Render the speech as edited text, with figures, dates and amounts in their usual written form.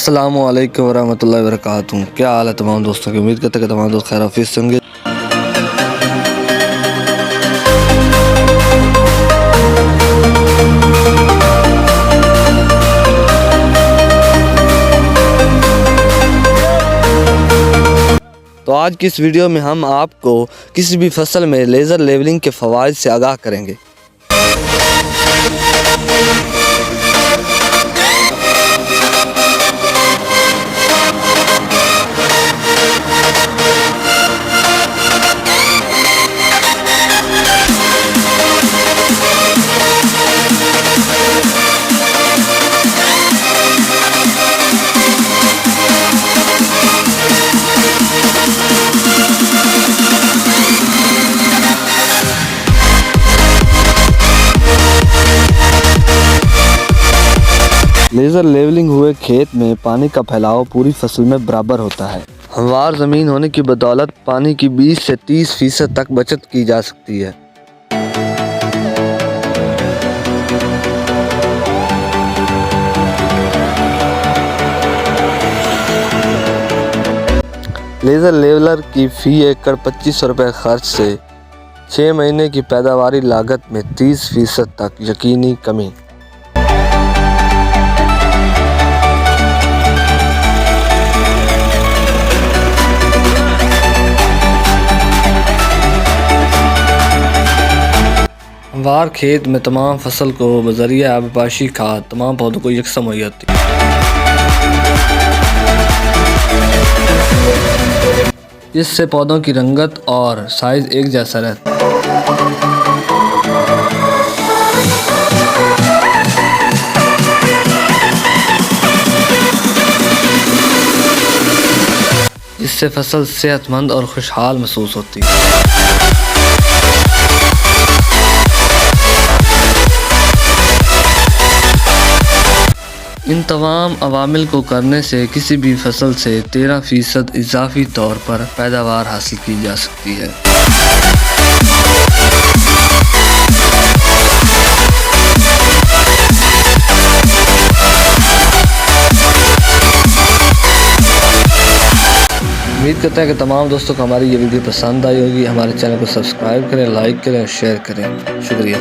अस्सलामु अलैकुम वरहमतुल्लाहि वबरकातुहू। क्या हाल है तमाम दोस्तों की। उम्मीद करते हैं कि तमाम दोस्त खैर ऑफिस से होंगे। तो आज की इस वीडियो में हम आपको किसी भी फसल में लेज़र लेवलिंग के फ़वाइद से आगाह करेंगे। लेज़र लेवलिंग हुए खेत में पानी का फैलाव पूरी फसल में बराबर होता है। हमवार ज़मीन होने की बदौलत पानी की 20 से 30% तक बचत की जा सकती है। लेज़र लेवलर की फ़ी एकड़ 2500 रुपये खर्च से 6 महीने की पैदावारी लागत में 30% तक यकीनी कमी। हमवार खेत में तमाम फसल को बज़रिया आबपाशी खाद तमाम पौधों को यकसा मुहैया होती है। इससे पौधों की रंगत और साइज़ एक जैसा रहता है। इससे फसल सेहतमंद और खुशहाल महसूस होती है। इन तमाम अवामिल को करने से किसी भी फसल से 13% इजाफी तौर पर पैदावार हासिल की जा सकती है। उम्मीद करते हैं कि तमाम दोस्तों को हमारी ये वीडियो पसंद आई होगी। हमारे चैनल को सब्सक्राइब करें, लाइक करें और शेयर करें। शुक्रिया।